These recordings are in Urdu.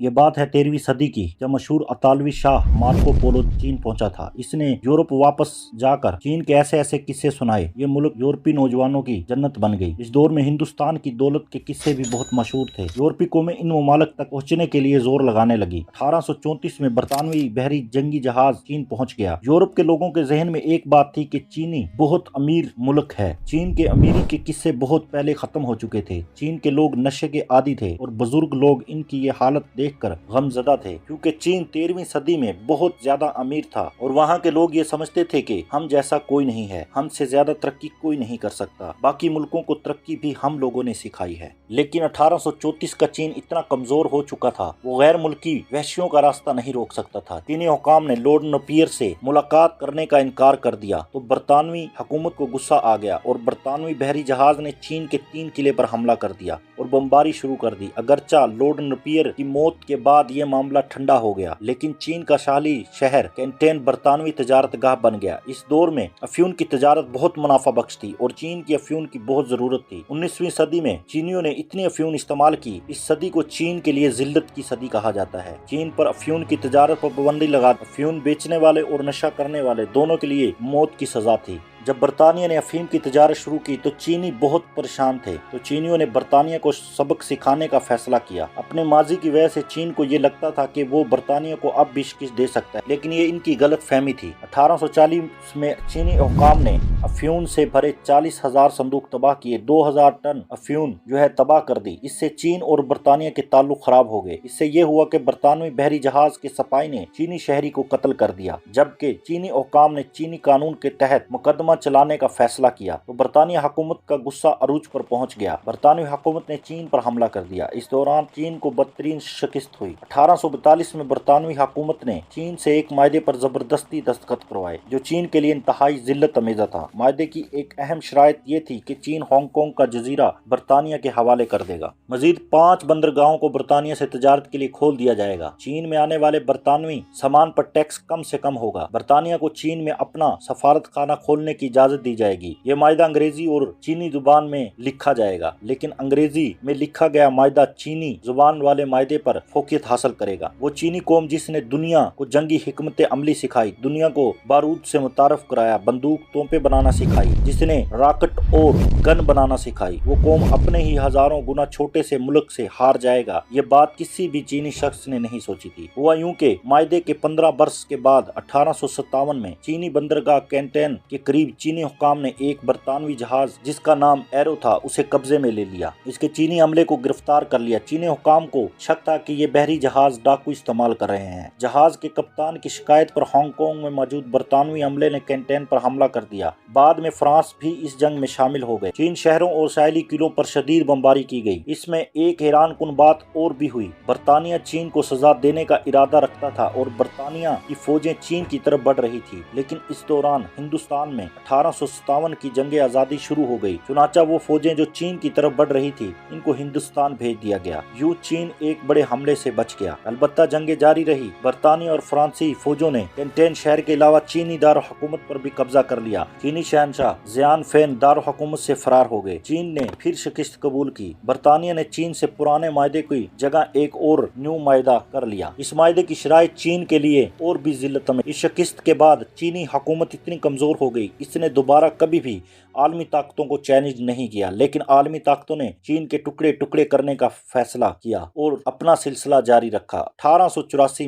یہ بات ہے 13ویں صدی کی، جب مشہور اطالوی شاہ مارکو پولو چین پہنچا تھا۔ اس نے یورپ واپس جا کر چین کے ایسے ایسے قصے سنائے، یہ ملک یورپی نوجوانوں کی جنت بن گئی۔ اس دور میں ہندوستان کی دولت کے قصے بھی بہت مشہور تھے۔ یورپی قومیں ان ممالک تک پہنچنے کے لیے زور لگانے لگی۔ 1834 میں برطانوی بحری جنگی جہاز چین پہنچ گیا۔ یورپ کے لوگوں کے ذہن میں ایک بات تھی کہ چینی بہت امیر ملک ہے۔ چین کے امیری کے قصے بہت پہلے ختم ہو چکے تھے۔ چین کے لوگ نشے کے عادی تھے اور بزرگ لوگ ان کی یہ حالت دیکھ کر غمزدہ تھے، کیونکہ چین 13ویں صدی میں بہت زیادہ امیر تھا اور وہاں کے لوگ یہ سمجھتے تھے کہ ہم جیسا کوئی نہیں ہے، ہم سے زیادہ ترقی کوئی نہیں کر سکتا، باقی ملکوں کو ترقی بھی ہم لوگوں نے سکھائی ہے۔ لیکن 1834 کا چین اتنا کمزور ہو چکا تھا، وہ غیر ملکی وحشیوں کا راستہ نہیں روک سکتا تھا۔ چینی حکام نے لارڈ نپیر سے ملاقات کرنے کا انکار کر دیا تو برطانوی حکومت کو غصہ آ گیا اور برطانوی بحری جہاز نے چین کے 3 قلعے پر حملہ کر دیا اور بمباری شروع کر دی۔ اگرچہ لارڈ نپیر کی موت کے بعد یہ معاملہ ٹھنڈا ہو گیا، لیکن چین کا شالی شہر کینٹین برطانوی تجارت گاہ بن گیا۔ اس دور میں افیون کی تجارت بہت منافع بخش تھی اور چین کی افیون کی بہت ضرورت تھی۔ 19ویں صدی میں چینیوں نے اتنی افیون استعمال کی، اس صدی کو چین کے لیے ذلت کی صدی کہا جاتا ہے۔ چین پر افیون کی تجارت پر پابندی لگا افیون بیچنے والے اور نشہ کرنے والے دونوں کے لیے موت کی سزا تھی۔ جب برطانیہ نے افیم کی تجارت شروع کی تو چینی بہت پریشان تھے، تو چینیوں نے برطانیہ کو سبق سکھانے کا فیصلہ کیا۔ اپنے ماضی کی وجہ سے چین کو یہ لگتا تھا کہ وہ برطانیہ کو اب بھی شکست دے سکتا ہے، لیکن یہ ان کی غلط فہمی تھی۔ 1840 میں چینی حکام نے افیون سے بھرے 40,000 صندوق تباہ کیے، 2,000 ٹن افیون تباہ کر دی۔ اس سے چین اور برطانیہ کے تعلق خراب ہو گئے۔ اس سے یہ ہوا کہ برطانوی بحری جہاز کے سپاہی نے چینی شہری کو قتل کر دیا، جبکہ چینی حکام نے چینی قانون کے تحت مقدمہ چلانے کا فیصلہ کیا تو برطانیہ حکومت کا غصہ عروج پر پہنچ گیا۔ برطانوی حکومت نے چین پر حملہ کر دیا۔ اس دوران چین کو بدترین شکست ہوئی۔ 1842 میں برطانوی حکومت نے چین سے ایک معاہدے پر زبردستی دستخط کروائے، جو چین کے لیے انتہائی ذلت آمیزہ تھا۔ معاہدے کی ایک اہم شرائط یہ تھی کہ چین ہانگ کانگ کا جزیرہ برطانیہ کے حوالے کر دے گا۔ مزید 5 بندرگاہوں کو برطانیہ سے تجارت کے لیے کھول دیا جائے گا۔ چین میں آنے والے برطانوی سامان پر ٹیکس کم سے کم ہوگا۔ برطانیہ کو چین میں اپنا سفارت خانہ کھولنے کی اجازت دی جائے گی۔ یہ معاہدہ انگریزی اور چینی زبان میں لکھا جائے گا، لیکن انگریزی میں لکھا گیا معاہدہ چینی زبان والے معاہدے پر فوقیت حاصل کرے گا۔ وہ چینی قوم جس نے دنیا کو جنگی حکمت عملی سکھائی، دنیا کو بارود سے متعارف کرایا، بندوق توپیں بنانا سکھائی، جس نے راکٹ اور گن بنانا سکھائی، وہ قوم اپنے ہی ہزاروں گنا چھوٹے سے ملک سے ہار جائے گا۔ یہ بات کسی بھی چینی شخص نے نہیں سوچی تھی۔ ہوا یوں کہ معاہدے کے 15 برس کے بعد 1857 میں چینی بندرگاہ کینٹین کے قریب چینی حکام نے ایک برطانوی جہاز جس کا نام ایرو تھا اسے قبضے میں لے لیا۔ اس کے چینی عملے کو گرفتار کر لیا۔ چینی حکام کو شک تھا کہ یہ بحری جہاز ڈاکو استعمال کر رہے ہیں۔ جہاز کے کپتان کی شکایت پر ہانگ کانگ میں موجود برطانوی عملے نے کینٹین پر حملہ کر دیا۔ بعد میں فرانس بھی اس جنگ میں شامل ہو گئے۔ چین شہروں اور ساحلی قلعوں پر شدید بمباری کی گئی۔ اس میں ایک حیران کن بات اور بھی ہوئی۔ برطانیہ چین کو سزا دینے کا ارادہ رکھتا تھا اور برطانیہ کی فوجیں چین کی طرف بڑھ رہی تھی، لیکن اس دوران ہندوستان میں 1857 کی جنگ آزادی شروع ہو گئی۔ چنانچہ وہ فوجیں جو چین کی طرف بڑھ رہی تھی ان کو ہندوستان بھیج دیا گیا۔ یوں چین ایک بڑے حملے سے بچ گیا۔ البتہ جنگیں جاری رہی۔ برطانیہ اور فرانسیسی فوجوں نے کینٹین شہر کے علاوہ چینی دارالحکومت پر بھی قبضہ کر لیا۔ چینی شہنشاہ زیان فین دارالحکومت سے فرار ہو گئے۔ چین نے پھر شکست قبول کی۔ برطانیہ نے چین سے پرانے معاہدے کی جگہ ایک اور نیو معاہدہ کر لیا۔ اس معاہدے کی شرائط چین کے لیے اور بھی ذلت آمیز۔ اس شکست کے بعد چینی حکومت اتنی کمزور ہو گئی، اس نے دوبارہ کبھی بھی عالمی طاقتوں کو چیلنج نہیں کیا، لیکن عالمی طاقتوں نے چین کے ٹکڑے ٹکڑے کرنے کا فیصلہ کیا اور اپنا سلسلہ جاری رکھا۔ 1884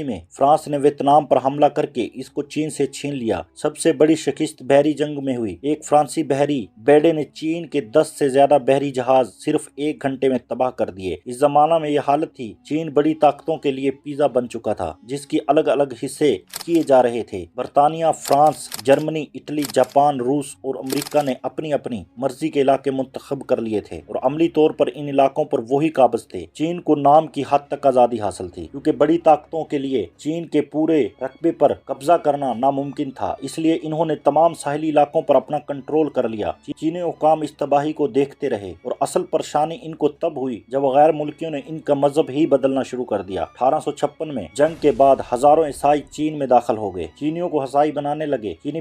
میں فرانس نے ویتنام پر حملہ کر کے اس کو چین سے چھین لیا۔ سب سے بڑی شکست بحری جنگ میں ہوئی۔ ایک فرانسیسی بحری بیڑے نے چین کے 10 سے زیادہ بحری جہاز صرف 1 گھنٹے میں تباہ کر دیے۔ اس زمانہ میں یہ حالت تھی، چین بڑی طاقتوں کے لیے پیزا بن چکا تھا جس کی الگ الگ حصے کیے جا رہے تھے۔ برطانیہ، فرانس، جرمنی، اٹلی، جاپان، روس اور امریکہ نے اپنی اپنی مرضی کے علاقے منتخب کر لیے تھے اور عملی طور پر ان علاقوں پر وہی قابض تھے۔ چین کو نام کی حد تک آزادی حاصل تھی، کیونکہ بڑی طاقتوں کے لیے چین کے پورے رقبے پر قبضہ کرنا ناممکن تھا، اس لیے انہوں نے تمام ساحلی علاقوں پر اپنا کنٹرول کر لیا۔ چینی حکام اس تباہی کو دیکھتے رہے اور اصل پریشانی ان کو تب ہوئی جب غیر ملکیوں نے ان کا مذہب ہی بدلنا شروع کر دیا۔ 1856 میں جنگ کے بعد ہزاروں عیسائی چین میں داخل ہو گئے، چینیوں کو عیسائی بنانے لگے۔ چینی